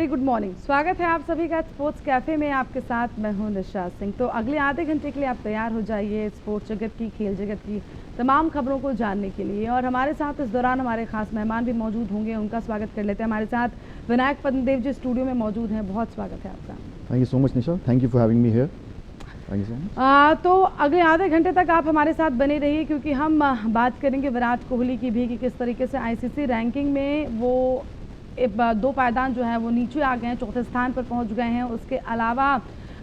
Very good morning. स्वागत है आप सभी का स्पोर्ट्स कैफे में। आपके साथ मैं हूं निशा सिंह। तो अगले आधे घंटे के लिए आप तैयार हो जाइए स्पोर्ट्स जगत की, खेल जगत की तमाम खबरों को जानने के लिए। और हमारे साथ इस दौरान हमारे खास मेहमान भी मौजूद होंगे, उनका स्वागत कर लेते हैं। हमारे साथ विनायक पद्मदेव जी स्टूडियो में मौजूद हैं। बहुत स्वागत है आपका। Thank you so much Nisha, thank you for having me here. तो अगले आधे घंटे तक आप हमारे साथ बने रहिए, क्योंकि हम बात करेंगे विराट कोहली की भी कि किस तरीके से आईसीसी रैंकिंग में वो 2 पायदान जो है वो नीचे आ गए हैं, चौथे स्थान पर पहुंच गए हैं। उसके अलावा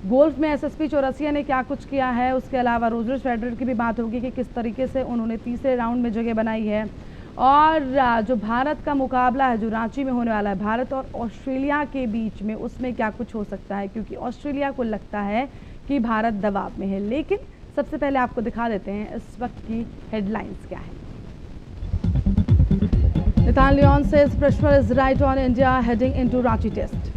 गोल्फ में एसएसपी चौरसिया ने क्या कुछ किया है, उसके अलावा रोजर फेडरर की भी बात होगी कि किस तरीके से उन्होंने तीसरे राउंड में जगह बनाई है। और जो भारत का मुकाबला है जो रांची में होने वाला है भारत और ऑस्ट्रेलिया के बीच में, उसमें क्या कुछ हो सकता है, क्योंकि ऑस्ट्रेलिया को लगता है कि भारत दबाव में है। लेकिन सबसे पहले आपको दिखा देते हैं इस वक्त की हेडलाइंस क्या है। Nathan Leon says pressure is right on India heading into Ranchi test.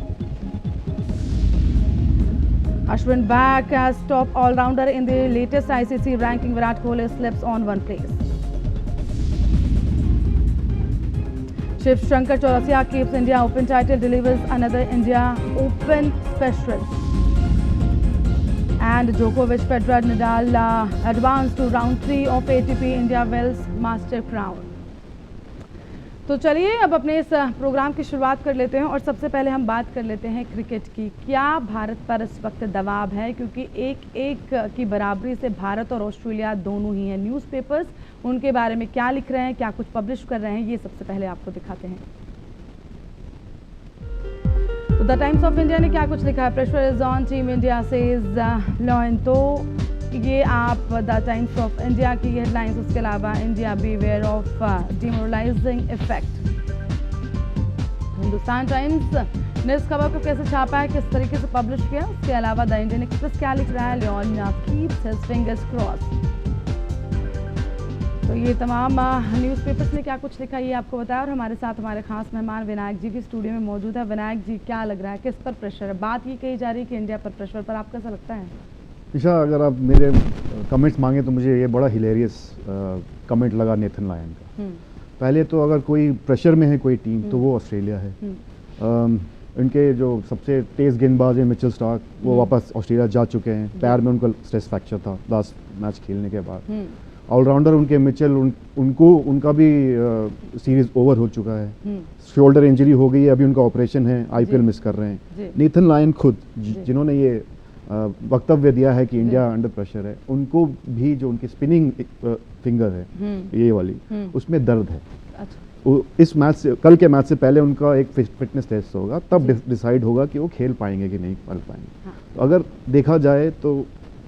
Ashwin back as top all-rounder in the latest ICC ranking. Virat Kohli slips on one place. Shiv Shankar Chaurasia keeps India Open title, delivers another India Open special. And Djokovic, Federer, Nadal advance to round 3 of ATP India Wells Master Crown. तो चलिए अब अपने इस programme की शुरुआत कर लेते हैं और सबसे पहले हम बात कर लेते हैं क्रिकेट की। क्या भारत पर इस वक्त दबाव है, क्योंकि 1-1 की बराबरी से भारत और ऑस्ट्रेलिया दोनों ही हैं। न्यूज़पेपर्स उनके बारे में क्या लिख रहे हैं, क्या कुछ पब्लिश कर रहे हैं, ये सबसे पहले आपको दिखाते हैं। तो द टाइम्स ऑफ इंडिया ने क्या कुछ लिखा है। Pressure is on team India says lion. तो ये आप द टाइम्स ऑफ इंडिया की हेडलाइंस, उसके अलावा India beware of demoralising effect. Hindustan times ने इस खबर को कैसे छापा है, किस तरीके से पब्लिश किया, उसके अलावा द इंडियन एक्सप्रेस क्या लिख रहा है। Lyon keeps his fingers crossed. तो ये तमाम न्यूज़पेपर्स ने क्या कुछ लिखा ये आपको बताया। और हमारे साथ हमारे खास मेहमान विनायक जी भी स्टूडियो में मौजूद है। विनायक जी, क्या लग रहा है, किस पर प्रेशर है? बात ये कही जा रही है कि इंडिया पर प्रेशर, पर आपको कैसा लगता है? निशा, अगर आप मेरे कमेंट्स मांगे तो मुझे ये बड़ा हिलेरियस कमेंट लगा नेथन लायन का। पहले तो अगर कोई प्रेशर में है कोई टीम तो वो ऑस्ट्रेलिया है। इनके जो सबसे तेज़ गेंदबाज है मिचेल स्टार्क, वो वापस ऑस्ट्रेलिया जा चुके हैं। पैर में उनका स्ट्रेस फ्रैक्चर था लास्ट मैच खेलने के बाद। ऑलराउंडर उनके मिचेल, उनका भी सीरीज ओवर हो चुका है। शोल्डर इंजरी हो गई है, अभी उनका ऑपरेशन है, आईपीएल मिस कर रहे हैं। नेथन लायन खुद जिन्होंने ये वक्तव्य दिया है कि इंडिया अंडर प्रेशर है, उनको भी जो उनकी स्पिनिंग फिंगर है ये वाली, उसमें दर्द है। अच्छा। इस मैच से, कल के मैच से पहले उनका एक फिटनेस टेस्ट होगा, तब डिसाइड होगा कि वो खेल पाएंगे कि नहीं खेल पाएंगे। तो अगर देखा जाए तो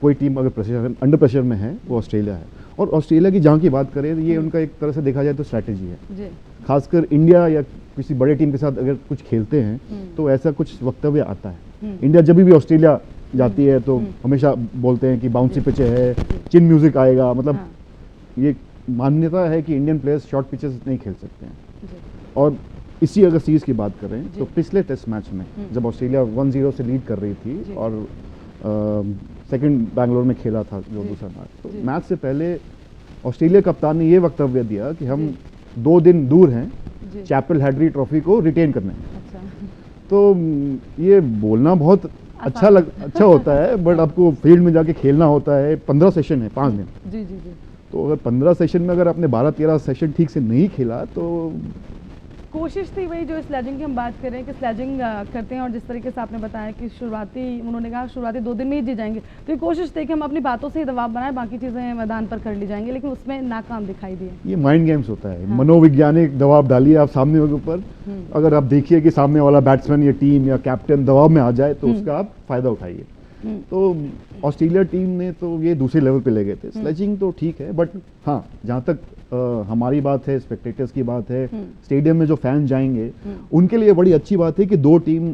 कोई टीम अगर अंडर प्रेशर में है वो ऑस्ट्रेलिया है। और ऑस्ट्रेलिया की जहाँ की बात करें तो ये उनका एक तरह से देखा जाए तो स्ट्रैटेजी है। खासकर इंडिया या किसी बड़े टीम के साथ अगर कुछ खेलते हैं तो ऐसा कुछ वक्तव्य आता है। इंडिया जब भी ऑस्ट्रेलिया जाती है तो हमेशा बोलते हैं कि बाउंसी पिचे है, चिन म्यूजिक आएगा। मतलब ये मान्यता है कि इंडियन प्लेयर्स शॉर्ट पिचेस नहीं खेल सकते हैं। और इसी अगर सीरीज की बात करें तो पिछले टेस्ट मैच में जब ऑस्ट्रेलिया 1-0 से लीड कर रही थी और सेकंड बैंगलोर में खेला था जो दूसरा मैच, तो मैच से पहले ऑस्ट्रेलिया कप्तान ने ये वक्तव्य दिया कि हम 2 दिन दूर हैं चैपल हैडरी ट्रॉफी को रिटेन करने। तो ये बोलना बहुत अच्छा होता है, बट आपको फील्ड में जाके खेलना होता है। 15 सेशन है 5 दिन। जी। तो अगर 15 सेशन में अगर आपने 12-13 सेशन ठीक से नहीं खेला तो कोशिश थी वही जो स्लेजिंग की हम बात कर रहे हैं कि स्लेजिंग करते हैं। और जिस तरीके से आपने बताया कि उन्होंने कहा शुरुआती 2 दिन में ही जीत जाएंगे, तो ये कोशिश थी कि हम अपनी बातों से ही दबाव बनाएं, बाकी चीज़ें मैदान पर कर ली जाएंगी, लेकिन उसमें नाकाम दिखाई दिए। ये माइंड गेम्स होता है। मनोवैज्ञानिक दबाव डालिए आप सामने के ऊपर। अगर आप देखिए कि सामने वाला बैट्समैन या टीम या कैप्टन दबाव में आ जाए तो उसका आप फायदा उठाइए। तो ऑस्ट्रेलिया टीम ने तो ये दूसरे लेवल पे ले गए थे। स्लेजिंग तो ठीक है, बट हाँ, जहाँ तक हमारी बात है, स्पेक्टेटर्स की बात है, स्टेडियम में जो फैन जाएंगे उनके लिए बड़ी अच्छी बात है कि 2 टीम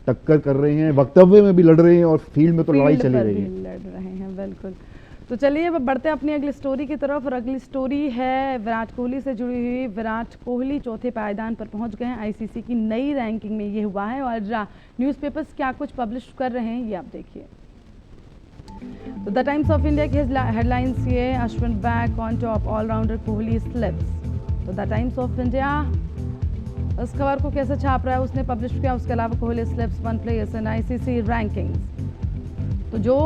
टक्कर कर रहे हैं, वक्तव्य में भी लड़ रहे हैं और फील्ड में तो लड़ाई चली रही है। लड़ रहे हैं, बिल्कुल। तो चलिए अब बढ़ते हैं अपनी अगली स्टोरी की तरफ। और अगली स्टोरी है विराट कोहली से जुड़ी हुई। विराट कोहली चौथे पायदान पर पहुंच गए हैं। आईसीसी की नई रैंकिंग में ये हुआ है और न्यूज़पेपर्स क्या कुछ पब्लिश कर रहे हैं ये आप देखिए। तो द टाइम्स ऑफ इंडिया की हेडलाइंस ये, Ashwin back on top, allrounder Kohli slips. तो द टाइम्स ऑफ इंडिया उस खबर को कैसे छाप रहा है उसने पब्लिश किया। उसके अलावा Kohli slips 1 players in ICC rankings. तो जो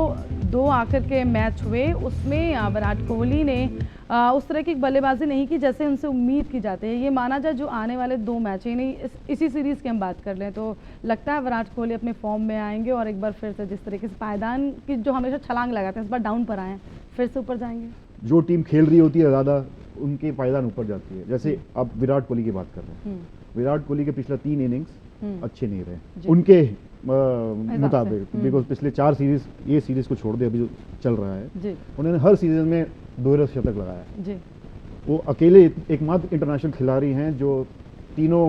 2 आखिर के मैच हुए उसमें विराट कोहली ने उस तरह की बल्लेबाजी नहीं की जैसे उनसे उम्मीद की जाती है। ये माना जाए जो आने वाले 2 मैच यानी इसी सीरीज़ की हम बात कर लें तो लगता है विराट कोहली अपने फॉर्म में आएंगे और एक बार फिर से जिस तरीके से पायदान की जो हमेशा छलांग लगाते हैं इस बार डाउन पर आए फिर से ऊपर जाएंगे। जो टीम खेल रही होती है ज़्यादा उनके पायदान ऊपर जाती है। जैसे आप विराट कोहली की बात कर रहे हैं, विराट कोहली के पिछले 3 इनिंग्स अच्छे नहीं रहे उनके मुताबिक, बिकॉज पिछले 4 सीरीज, ये सीरीज को छोड़ दे अभी जो चल रहा है, उन्होंने हर सीरीज में 2 शतक लगाया है। वो अकेले एकमात्र इंटरनेशनल खिलाड़ी हैं जो तीनों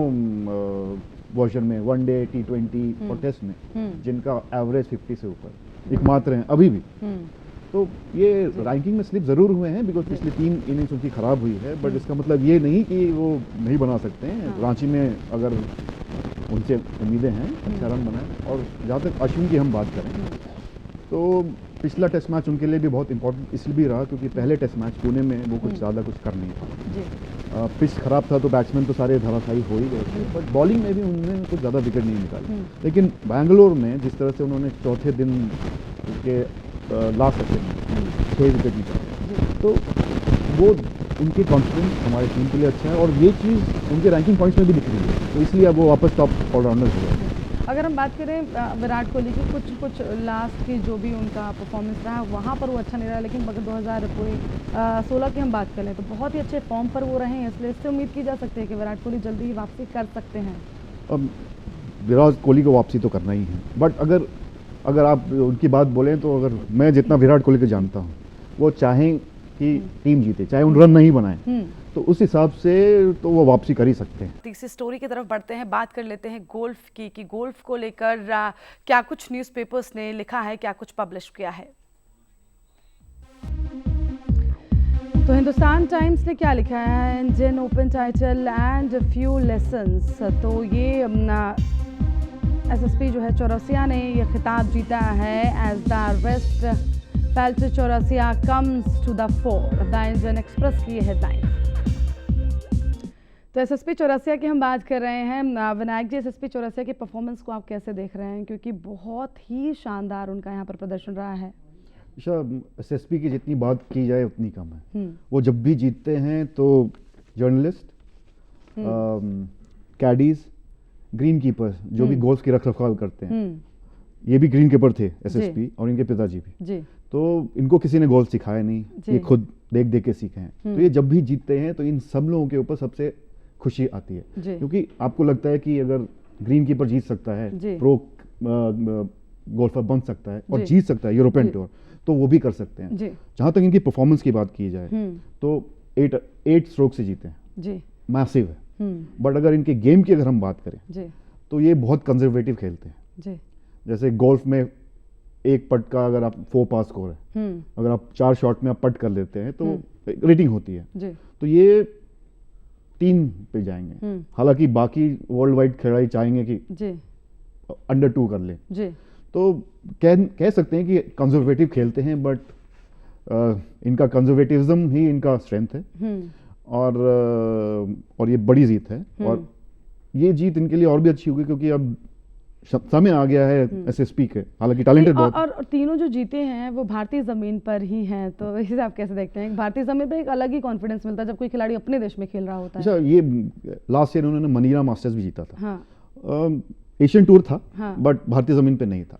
वर्जन में, वनडे, T20 और टेस्ट में, जिनका एवरेज 50 से ऊपर एकमात्र हैं अभी भी। तो ये रैंकिंग में स्लिप जरूर हुए हैं बिकॉज पिछले 3 इनिंग्स उनकी खराब हुई है, बट इसका मतलब ये नहीं कि वो नहीं बना सकते हैं। रांची में अगर उनसे उम्मीदें हैं अच्छा रन बनाए। और जहाँ तक अश्विन की हम बात करें तो पिछला टेस्ट मैच उनके लिए भी बहुत इंपॉर्टेंट इसलिए भी रहा क्योंकि पहले टेस्ट मैच पुणे में वो कुछ ज़्यादा कुछ कर नहीं पाए। पिच खराब था तो बैट्समैन तो सारे धराशायी हो ही गए थे, बट बॉलिंग में भी उन्होंने कुछ ज़्यादा विकेट नहीं निकाले। लेकिन बैंगलोर में जिस तरह से उन्होंने चौथे दिन के लास्ट सेकंड 6 विकेट निकाले तो वो उनकी कॉन्फिडेंस हमारी टीम के लिए अच्छा है और ये चीज़ उनके रैंकिंग पॉइंट्स में भी दिख रही है। तो इसलिए अब वो वापस टॉप ऑलराउंडर हो गए। अगर हम बात करें विराट कोहली की कुछ लास्ट की जो भी उनका परफॉर्मेंस रहा वहाँ पर वो अच्छा नहीं रहा, लेकिन अगर 2016 की हम बात करें तो बहुत ही अच्छे फॉर्म पर वो रहे हैं, इसलिए इससे उम्मीद की जा सकती है कि विराट कोहली जल्दी ही वापसी कर सकते हैं। अब विराट कोहली को वापसी तो करना ही है, बट अगर आप उनकी बात बोलें तो अगर मैं जितना विराट कोहली को जानता हूँ वो चाहें कि टीम जीते चाहे उन रन नहीं बनाए तो उस हिसाब से तो वो वापसी कर ही सकते हैं। तीसरी स्टोरी की तरफ बढ़ते हैं, बात कर लेते हैं गोल्फ की कि गोल्फ को लेकर क्या कुछ न्यूज़पेपर्स ने लिखा है, क्या कुछ पब्लिश किया है। तो हिंदुस्तान टाइम्स ने क्या लिखा है, Indian open title and few lessons. तो ये एसएसपी जो है चौरसिया ने ये खिताब जीता है as the rest pelt Chaurasia comes to the fore, the Indian Express की हेडलाइन। तो एसएसपी चौरसिया की हम बात कर रहे हैं। विनायक जी, एसएसपी चौरसिया की परफॉर्मेंस को आप कैसे देख रहे हैं, क्योंकि बहुत ही शानदार उनका यहाँ पर प्रदर्शन रहा है। एसएसपी की जितनी बात की जाए उतनी कम है। वो जब भी जीतते हैं तो जर्नलिस्ट, कैडीज, ग्रीन कीपर्स जो भी गोल्फ की रखरखाव करते हैं, ये भी ग्रीन कीपर थे एसएसपी और इनके पिताजी भी, तो इनको किसी ने गोल्फ सिखाया नहीं, ये खुद देख देख के सीखे हैं। तो ये जब भी जीतते हैं तो इन सब लोगों के ऊपर सबसे खुशी आती है, क्योंकि आपको लगता है कि अगर ग्रीन कीपर जीत सकता है, प्रो गोल्फर बन सकता है और जीत सकता है यूरोपियन टूर, तो वो भी कर सकते हैं। जहां तक इनकी परफॉर्मेंस की बात की जाए तो 8 स्ट्रोक से जीते हैं, मैसिव है। बट अगर इनके गेम की अगर हम बात करें तो ये बहुत कंजर्वेटिव खेलते हैं। जैसे गोल्फ में एक पट का अगर आप 4 पास स्कोर है, अगर आप 4 शॉट में आप पट कर लेते हैं तो रेटिंग होती है, तो ये 3 पे जाएंगे। हालांकि बाकी वर्ल्ड वाइड खिलाड़ी चाहेंगे कि अंडर 2 कर ले, तो कह सकते हैं कि कंजर्वेटिव खेलते हैं, बट इनका कंजर्वेटिज्म ही इनका स्ट्रेंथ है और ये बड़ी जीत है। और ये जीत इनके लिए और भी अच्छी होगी क्योंकि अब समय आ गया है एसएसपी के, हालांकि टैलेंटेड बहुत। और तीनों जो जीते हैं वो भारतीय जमीन पर ही हैं, तो इसे आप कैसे देखते हैं? भारतीय जमीन पर एक अलग ही कॉन्फिडेंस मिलता है जब कोई खिलाड़ी अपने देश में खेल रहा होता है। अच्छा, ये लास्ट ईयर उन्होंने मनीला मास्टर्स भी जीता था। एशियन टूर था, बट भारतीय जमीन पे नहीं था।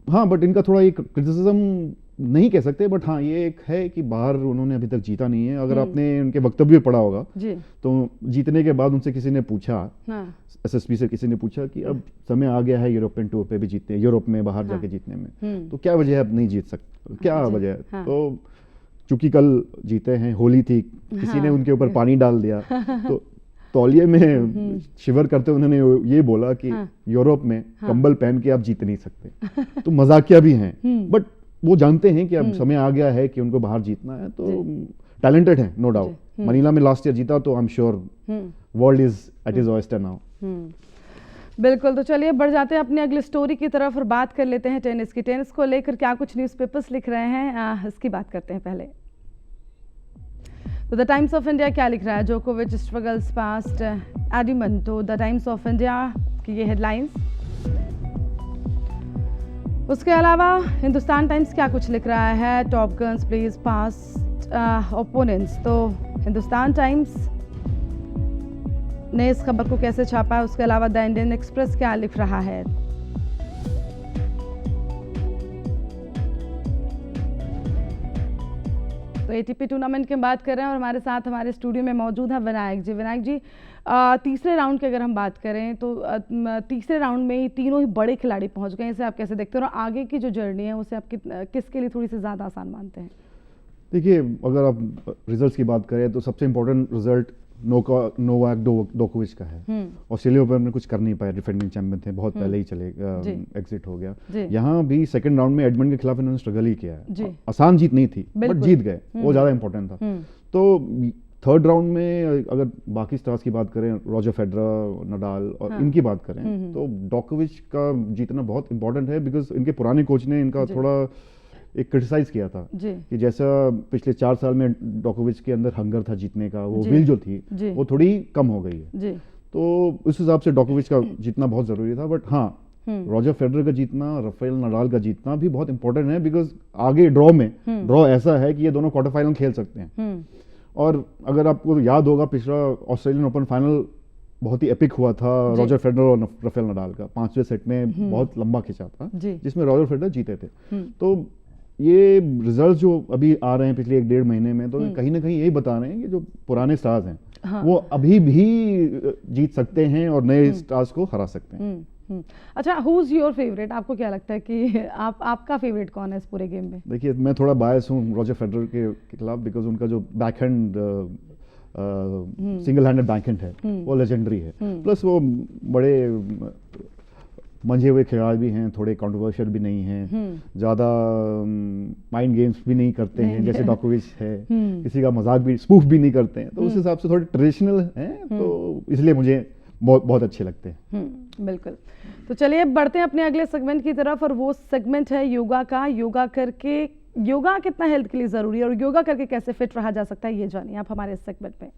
हाँ, बट इनका थोड़ा एक क्रिटिसिज्म नहीं कह सकते, बट हाँ ये एक है कि बाहर उन्होंने अभी तक जीता नहीं है। अगर आपने उनके वक्तव्य पढ़ा होगा तो जीतने के बाद उनसे किसी ने पूछा, एसएसपी से किसी ने पूछा कि अब समय आ गया है यूरोपियन टूर पे भी जीतने, यूरोप में बाहर जाके जीतने में, तो क्या वजह है अब नहीं जीत सकते, क्या वजह है? तो चूंकि कल जीते हैं, होली थी, किसी ने उनके ऊपर पानी डाल दिया, तो तौलिए में शिवर करते उन्होंने ये बोला कि यूरोप में कंबल पहन के आप जीत नहीं सकते। तो मजाकिया भी हैं, बट वो जानते हैं कि अब समय आ गया है कि उनको बाहर जीतना है, तो टैलेंटेड है नो डाउट। मनीला में लास्ट ईयर जीता तो I am sure world is at his oyster now. बिल्कुल, तो चलिए बढ़ जाते हैं अपनी अगली स्टोरी की तरफ और बात कर लेते हैं टेनिस की। टेनिस को लेकर क्या कुछ न्यूज़पेपर्स लिख रहे हैं, इसकी बात करते हैं पहले। तो द टाइम्स ऑफ इंडिया क्या लिख रहा है? जोकोविच स्ट्रगल्स पास्ट एडिमन। तो द टाइम्स ऑफ इंडिया की ये हेडलाइंस। उसके अलावा हिंदुस्तान टाइम्स क्या कुछ लिख रहा है? Top guns please past opponents. तो हिंदुस्तान टाइम्स ने इस खबर को कैसे छापा है? उसके अलावा द इंडियन एक्सप्रेस क्या लिख रहा है? तो एटीपी टूर्नामेंट की हम बात कर रहे हैं और हमारे साथ हमारे स्टूडियो में मौजूद है विनायक जी। विनायक जी, तीसरे राउंड की अगर हम बात करें तो तीसरे राउंड में ही तीनों ही बड़े खिलाड़ी पहुंच गए। इसे आप कैसे देखते हैं और आगे की जो जर्नी है उसे आप किसके लिए थोड़ी सी ज़्यादा आसान मानते हैं? देखिए, अगर आप रिजल्ट्स की बात करें तो सबसे इम्पोर्टेंट रिजल्ट नोवाक जोकोविच का है। ऑस्ट्रेलिया ओपन में कुछ कर नहीं पाया, डिफेंडिंग चैंपियन थे, बहुत पहले ही चले एग्जिट हो गया। यहाँ भी सेकंड राउंड में एडमंड के खिलाफ इन्होंने स्ट्रगल ही किया है। आसान जीत नहीं थी बट जीत गए, वो ज़्यादा इंपॉर्टेंट था। तो थर्ड राउंड में अगर बाकी स्टार्स की बात करें, रॉजर फेडरर, नडाल और इनकी बात करें तो जोकोविच का जीतना बहुत इंपॉर्टेंट है, बिकॉज इनके पुराने कोच ने इनका थोड़ा एक क्रिटिसाइज किया था कि जैसा पिछले 4 साल में जोकोविच के अंदर हंगर था जीतने का, वो विल जो थी वो थोड़ी कम हो गई है। तो उस हिसाब से जोकोविच का जीतना बहुत जरूरी था। बट हाँ, रॉजर फेडरर का जीतना, राफेल नडाल का जीतना भी बहुत इंपॉर्टेंट है, बिकॉज आगे ड्रॉ ऐसा है कि ये दोनों क्वार्टर फाइनल खेल सकते हैं। और अगर आपको याद होगा, पिछला ऑस्ट्रेलियन ओपन फाइनल बहुत ही एपिक हुआ था रॉजर फेडरर और राफेल नडाल का। 5वें सेट में बहुत लंबा खिंचा था जिसमें रॉजर फेडरर जीते थे। तो ये रिजल्ट जो अभी आ रहे हैं पिछले 1-1.5 महीने में, तो कहीं ना कहीं यही बता रहे हैं कि जो पुराने स्टार्स हैं वो अभी भी जीत सकते हैं और नए स्टार्स को हरा सकते हैं। अच्छा, हु इज योर फेवरेट? आपको क्या लगता है कि आपका फेवरेट कौन है इस पूरे गेम में? देखिए, मैं थोड़ा बायस हूँ रॉजर फेडरर के खिलाफ, बिकॉज उनका जो बैकहैंड सिंगल हैंडेड बैकहैंड है वो लेजेंडरी है। प्लस वो बड़े मंझे हुए खिलाड़ी भी हैं, थोड़े कंट्रोवर्शियल भी नहीं हैं, ज़्यादा माइंड गेम्स भी नहीं करते हैं जैसे जोकोविच है, किसी का मजाक भी, स्पूफ भी नहीं करते हैं। तो उस हिसाब से थोड़े ट्रेडिशनल हैं, तो इसलिए मुझे बहुत अच्छे लगते हैं। बिल्कुल। तो चलिए बढ़ते हैं अपने अगले सेगमेंट की तरफ, और वो सेगमेंट है योगा का। योगा कितना हेल्थ के लिए ज़रूरी है और योगा करके कैसे फिट रहा जा सकता है, ये जानिए आप हमारे इस सेगमेंट में।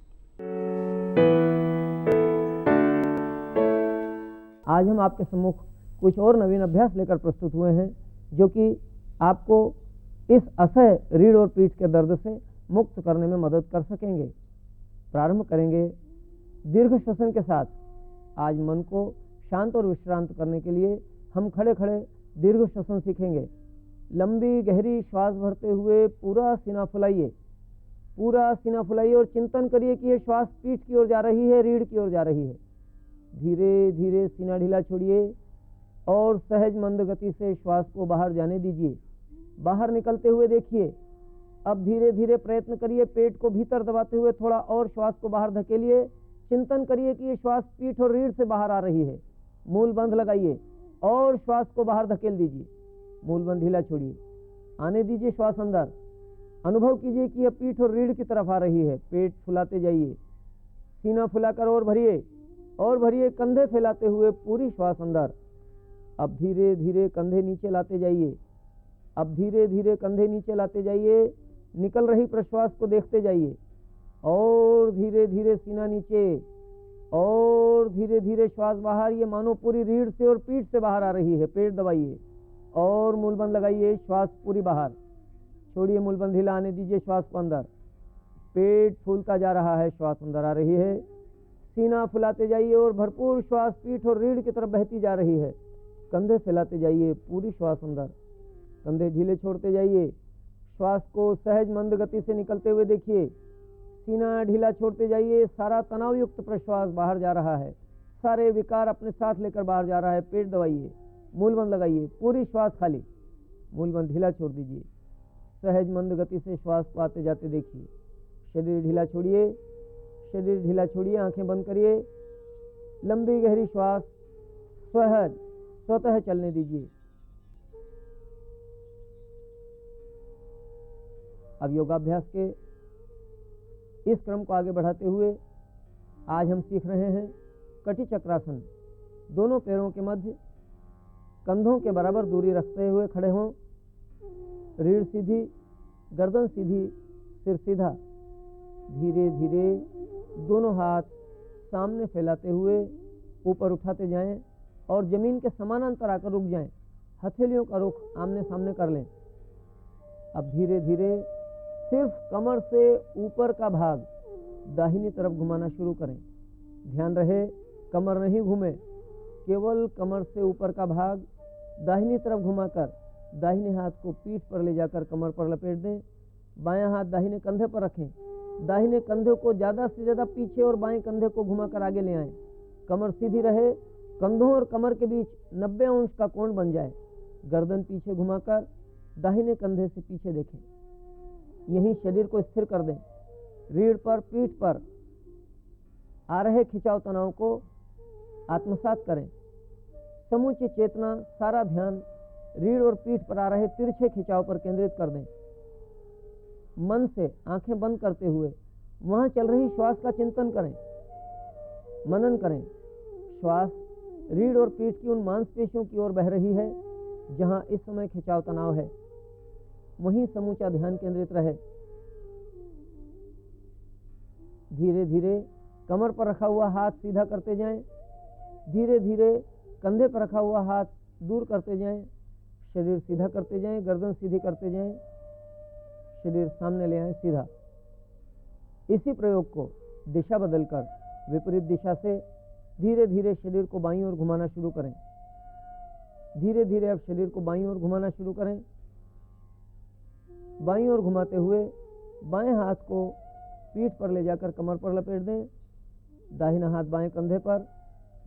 आज हम आपके सम्मुख कुछ और नवीन अभ्यास लेकर प्रस्तुत हुए हैं, जो कि आपको इस असह्य रीढ़ और पीठ के दर्द से मुक्त करने में मदद कर सकेंगे। प्रारंभ करेंगे दीर्घ श्वसन के साथ। आज मन को शांत और विश्रांत करने के लिए हम खड़े खड़े दीर्घ श्वसन सीखेंगे। लंबी गहरी श्वास भरते हुए पूरा सीना फुलाइए, और चिंतन करिए कि ये श्वास पीठ की ओर जा रही है, रीढ़ की ओर जा रही है। धीरे धीरे सीना ढीला छोड़िए और सहज मंद गति से श्वास को बाहर जाने दीजिए। बाहर निकलते हुए देखिए। अब धीरे धीरे प्रयत्न करिए पेट को भीतर दबाते हुए थोड़ा और श्वास को बाहर धकेलिए। चिंतन करिए कि ये श्वास पीठ और रीढ़ से बाहर आ रही है। मूल बंध लगाइए और श्वास को बाहर धकेल दीजिए। मूल बंध ढीला छोड़िए, आने दीजिए श्वास अंदर। अनुभव कीजिए कि यह पीठ और रीढ़ की तरफ आ रही है। पेट फुलाते जाइए, सीना फुलाकर और भरिए, कंधे फैलाते हुए पूरी श्वास अंदर। अब धीरे धीरे कंधे नीचे लाते जाइए। निकल रही प्रश्वास को देखते जाइए और धीरे धीरे सीना नीचे और धीरे धीरे श्वास बाहर। ये मानो पूरी रीढ़ से और पीठ से बाहर आ रही है। पेट दबाइए और मूलबंध लगाइए। श्वास पूरी बाहर छोड़िए, मूलबंध ढीला, आने दीजिए श्वास को अंदर। पेट फूलता जा रहा है, श्वास अंदर आ रही है। सीना फुलाते जाइए और भरपूर श्वास पीठ और रीढ़ की तरफ बहती जा रही है। कंधे फैलाते जाइए, पूरी श्वास अंदर। कंधे ढीले छोड़ते जाइए। श्वास को सहज मंद गति से निकलते हुए देखिए। सीना ढीला छोड़ते जाइए। सारा तनाव युक्त प्रश्वास बाहर जा रहा है, सारे विकार अपने साथ लेकर बाहर जा रहा है। पेट दबाइए, मूलबंध लगाइए, पूरी श्वास खाली। मूलबंध ढीला छोड़ दीजिए। सहज मंद गति से श्वास को आते जाते देखिए। शरीर ढीला छोड़िए, आंखें बंद करिए। लंबी गहरी श्वास स्वतः चलने दीजिए। अब योगाभ्यास के इस क्रम को आगे बढ़ाते हुए आज हम सीख रहे हैं कटी चक्रासन। दोनों पैरों के मध्य कंधों के बराबर दूरी रखते हुए खड़े हों। रीढ़ सीधी, गर्दन सीधी, सिर सीधा। धीरे धीरे दोनों हाथ सामने फैलाते हुए ऊपर उठाते जाएं और ज़मीन के समानांतर आकर रुक जाएं। हथेलियों का रुख आमने सामने कर लें। अब धीरे धीरे सिर्फ कमर से ऊपर का भाग दाहिनी तरफ घुमाना शुरू करें। ध्यान रहे कमर नहीं घूमे, केवल कमर से ऊपर का भाग दाहिनी तरफ घुमाकर दाहिने हाथ को पीठ पर ले जाकर कमर पर लपेट दें। बायां हाथ दाहिने कंधे पर रखें। दाहिने कंधे को ज़्यादा से ज़्यादा पीछे और बाएं कंधे को घुमाकर आगे ले आएं। कमर सीधी रहे, कंधों और कमर के बीच 90 अंश का कोण बन जाए। गर्दन पीछे घुमाकर दाहिने कंधे से पीछे देखें। यहीं शरीर को स्थिर कर दें। रीढ़ पर, पीठ पर आ रहे खिंचाव तनाव को आत्मसात करें। समूची चेतना, सारा ध्यान रीढ़ और पीठ पर आ रहे तिरछे खिंचाव पर केंद्रित कर दें। मन से आंखें बंद करते हुए वहां चल रही श्वास का चिंतन करें, मनन करें। श्वास रीढ़ और पीठ की उन मांसपेशियों की ओर बह रही है जहां इस समय खिंचाव तनाव है। वहीं समूचा ध्यान केंद्रित रहे। धीरे धीरे कमर पर रखा हुआ हाथ सीधा करते जाएं। धीरे धीरे कंधे पर रखा हुआ हाथ दूर करते जाएं। शरीर सीधा करते जाएं, गर्दन सीधी करते जाएं, शरीर सामने ले आएं सीधा। इसी प्रयोग को दिशा बदलकर विपरीत दिशा से धीरे धीरे शरीर को बाईं ओर घुमाना शुरू करें। धीरे धीरे अब शरीर को बाईं ओर घुमाना शुरू करें। बाईं ओर घुमाते हुए बाएं हाथ को पीठ पर ले जाकर कमर पर लपेट दें। दाहिना हाथ बाएं कंधे पर,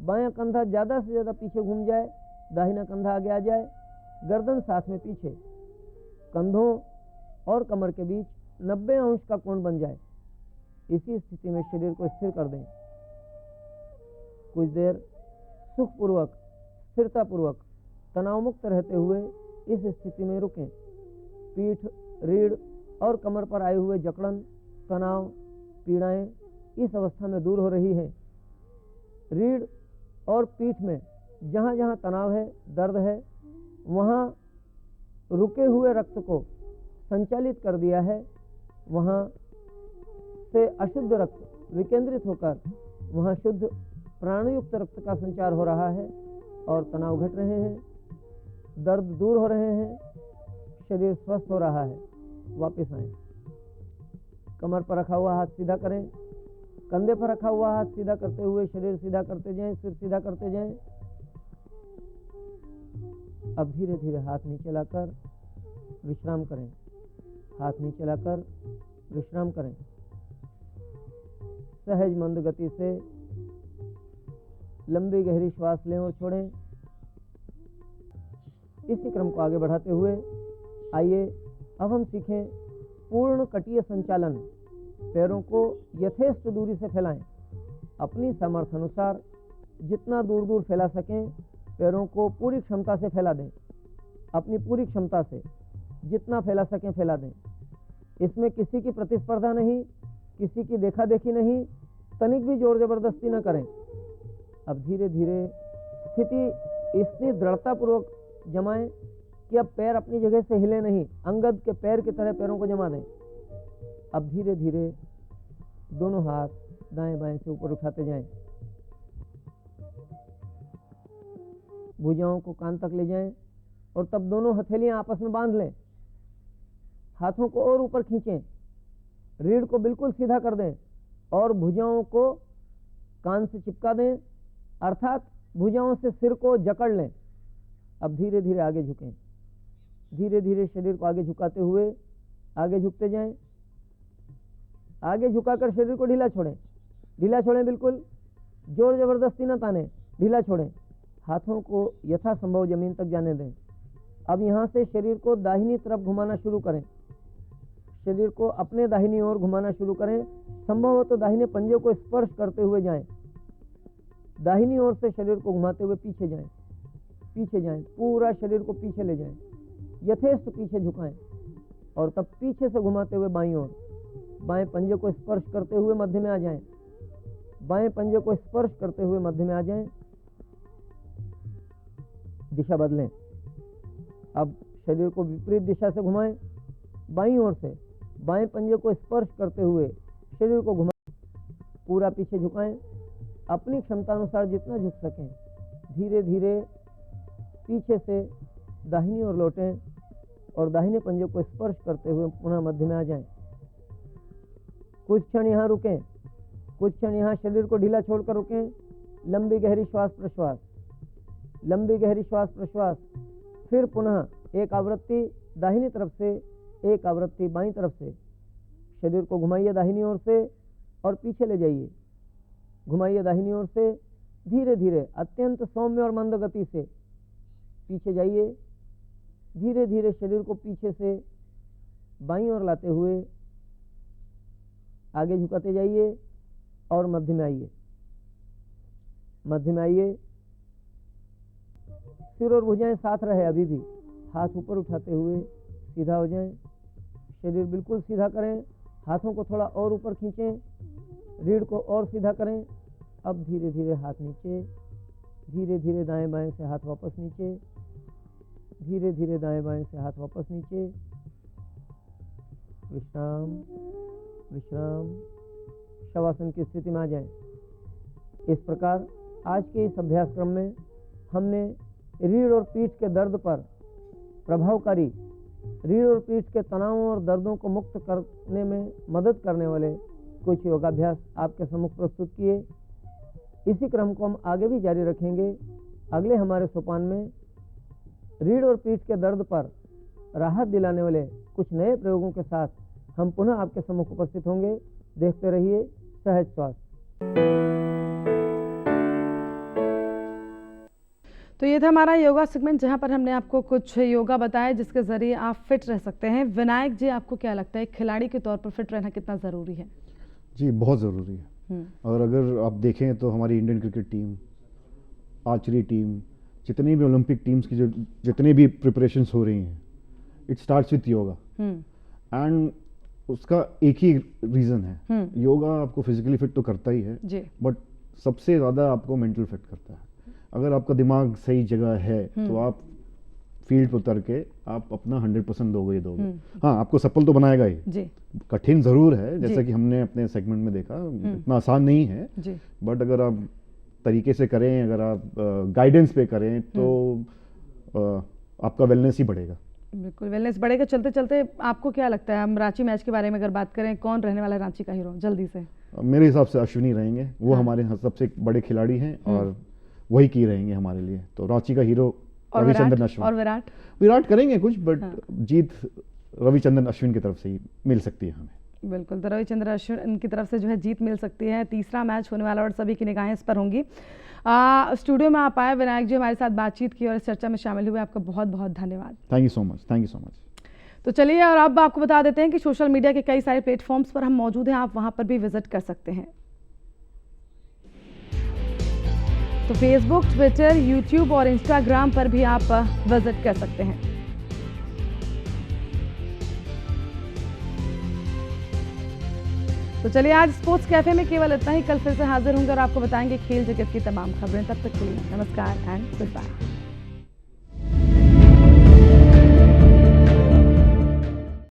बायां कंधा ज़्यादा से ज़्यादा पीछे घूम जाए, दाहिना कंधा आगे आ जाए, गर्दन साथ में पीछे, कंधों और कमर के बीच 90 अंश का कोण बन जाए। इसी स्थिति में शरीर को स्थिर कर दें। कुछ देर सुखपूर्वक, स्थिरतापूर्वक, तनाव मुक्त रहते हुए इस स्थिति में रुकें। पीठ, रीढ़ और कमर पर आए हुए जकड़न, तनाव, पीड़ाएं इस अवस्था में दूर हो रही हैं। रीढ़ और पीठ में जहाँ जहाँ तनाव है, दर्द है, वहाँ रुके हुए रक्त को संचालित कर दिया है। वहाँ से अशुद्ध रक्त विकेंद्रित होकर वहाँ शुद्ध प्राणयुक्त रक्त का संचार हो रहा है और तनाव घट रहे हैं, दर्द दूर हो रहे हैं, शरीर स्वस्थ हो रहा है। वापस आएं। कमर पर रखा हुआ हाथ सीधा करें। कंधे पर रखा हुआ हाथ सीधा करते हुए शरीर सीधा करते जाएं, सिर सीधा करते जाएं। अब धीरे धीरे हाथ नीचे लाकर विश्राम करें। हाथ नीचे लाकर विश्राम करें। सहज मंद गति से लंबी गहरी श्वास लें और छोड़ें। इसी क्रम को आगे बढ़ाते हुए आइए अब हम सीखें पूर्ण कटीय संचालन। पैरों को यथेष्ट दूरी से फैलाएं। अपनी सामर्थ्य अनुसार जितना दूर दूर फैला सकें पैरों को पूरी क्षमता से फैला दें। अपनी पूरी क्षमता से जितना फैला सकें फैला दें। इसमें किसी की प्रतिस्पर्धा नहीं, किसी की देखा देखी नहीं, तनिक भी जोर जबरदस्ती न करें। अब धीरे धीरे स्थिति इतनी दृढ़तापूर्वक जमाएं कि अब पैर अपनी जगह से हिले नहीं, अंगद के पैर की तरह पैरों को जमा दें। अब धीरे धीरे दोनों हाथ दाएं बाएं से ऊपर उठाते जाएं। भुजाओं को कान तक ले जाएं और तब दोनों हथेलियां आपस में बांध लें। हाथों को और ऊपर खींचें। रीढ़ को बिल्कुल सीधा कर दें और भुजाओं को कान से चिपका दें, अर्थात भुजाओं से सिर को जकड़ लें। अब धीरे धीरे आगे झुकें। धीरे धीरे शरीर को आगे झुकाते हुए आगे झुकते जाएं। आगे झुकाकर शरीर को ढीला छोड़ें। ढीला छोड़ें, बिल्कुल जोर जबरदस्ती न ताने, ढीला छोड़ें। हाथों को यथासंभव जमीन तक जाने दें। अब यहाँ से शरीर को दाहिनी तरफ घुमाना शुरू करें। शरीर को अपने दाहिनी ओर घुमाना शुरू करें। संभव हो तो दाहिने पंजे को स्पर्श करते हुए जाएं। दाहिनी ओर से शरीर को घुमाते हुए पीछे जाएं। पीछे जाएं, पूरा शरीर को पीछे ले जाएं, यथेष्ट पीछे झुकाएं और तब पीछे से घुमाते हुए बाईं ओर, बाएं पंजे को स्पर्श करते हुए मध्य में आ जाएं। बाएं पंजे को स्पर्श करते हुए मध्य में आ जाएं। दिशा बदलें। अब शरीर को विपरीत दिशा से घुमाएं। बाईं ओर से बाएं पंजे को स्पर्श करते हुए शरीर को घुमाएं, पूरा पीछे झुकाएं, अपनी क्षमता अनुसार जितना झुक सकें। धीरे धीरे पीछे से दाहिनी ओर लौटें और दाहिने पंजे को स्पर्श करते हुए पुनः मध्य में आ जाएं। कुछ क्षण यहाँ रुकें, कुछ क्षण यहाँ शरीर को ढीला छोड़कर रुकें। लंबी गहरी श्वास प्रश्वास, लंबी गहरी श्वास प्रश्वास। फिर पुनः एक आवृत्ति दाहिनी तरफ से, एक आवृत्ति बाईं तरफ से। शरीर को घुमाइए दाहिनी ओर से और पीछे ले जाइए। घुमाइए दाहिनी ओर से, धीरे धीरे अत्यंत सौम्य और मंद गति से पीछे जाइए। धीरे धीरे शरीर को पीछे से बाईं ओर लाते हुए आगे झुकाते जाइए और मध्य में आइए। मध्य में आइए, सिर और भुजाएं साथ रहे, अभी भी हाथ ऊपर उठाते हुए सीधा हो जाएं। शरीर बिल्कुल सीधा करें, हाथों को थोड़ा और ऊपर खींचें, रीढ़ को और सीधा करें। अब धीरे धीरे हाथ नीचे, धीरे धीरे दाएं बाएं से हाथ वापस नीचे, धीरे धीरे दाएं बाएं से हाथ वापस नीचे। विश्राम विश्राम, शवासन की स्थिति में आ जाएं। इस प्रकार आज के इस अभ्यास क्रम में हमने रीढ़ और पीठ के दर्द पर प्रभावकारी, रीढ़ और पीठ के तनावों और दर्दों को मुक्त करने में मदद करने वाले कुछ योगाभ्यास आपके सम्मुख प्रस्तुत किए। इसी क्रम को हम आगे भी जारी रखेंगे। अगले हमारे सोपान में रीढ़ और पीठ के दर्द पर राहत दिलाने वाले कुछ नए प्रयोगों के साथ हम पुनः आपके सम्मुख उपस्थित होंगे। देखते रहिए सहज स्वास्थ्य। तो ये था हमारा योगा सेगमेंट, जहाँ पर हमने आपको कुछ योगा बताया जिसके ज़रिए आप फिट रह सकते हैं। विनायक जी, आपको क्या लगता है खिलाड़ी के तौर पर फिट रहना कितना ज़रूरी है? जी, बहुत ज़रूरी है। और अगर आप देखें तो हमारी Indian cricket team, archery team, जितनी भी ओलंपिक टीम्स की जो जितने भी प्रिपरेशंस हो रही हैं, it starts with yoga. And उसका एक ही रीज़न है, योगा आपको फिजिकली फिट तो करता ही है, बट सबसे ज़्यादा आपको मेंटल फिट करता है। अगर आपका दिमाग सही जगह है तो आप फील्ड पर उतर के आप अपना 100% दोगे ही दोगे। हाँ, आपको सफल तो बनाएगा ही जी। कठिन ज़रूर है, जैसा कि हमने अपने सेगमेंट में देखा, इतना आसान नहीं है जी। बट अगर आप तरीके से करें, अगर आप गाइडेंस पे करें तो आपका वेलनेस ही बढ़ेगा। बिल्कुल, वेलनेस बढ़ेगा। चलते चलते आपको क्या लगता है, हम रांची मैच के बारे में अगर बात करें, कौन रहने वाला है रांची का हीरो जल्दी से? मेरे हिसाब से अश्विनी रहेंगे, वो हमारे सबसे बड़े खिलाड़ी हैं और वही की रहेंगे हमारे लिए। तो रांची का हीरो रविचंद्रन अश्विन। और विराट करेंगे कुछ, बट जीत रविचंद्रन अश्विन की तरफ से ही मिल सकती है हमें। बिल्कुल, तो रविचंद्रन अश्विन की तरफ से जो है जीत मिल सकती है। तीसरा मैच होने वाला और सभी की निगाहें इस पर होंगी। स्टूडियो में आप आए, विनायक जी हमारे साथ बातचीत की और इस चर्चा में शामिल हुए, आपका बहुत बहुत धन्यवाद। Thank you so much, thank you so much. तो चलिए, और अब आपको बता देते हैं कि सोशल मीडिया के कई सारे प्लेटफॉर्म्स पर हम मौजूद हैं, आप वहां पर भी विजिट कर सकते हैं। तो फेसबुक, ट्विटर, यूट्यूब और इंस्टाग्राम पर भी आप विजिट कर सकते हैं। तो चलिए, आज स्पोर्ट्स कैफे में केवल इतना ही। कल फिर से हाजिर होंगे और आपको बताएंगे खेल जगत की तमाम खबरें। तब तक के लिए नमस्कार एंड गुड बाय।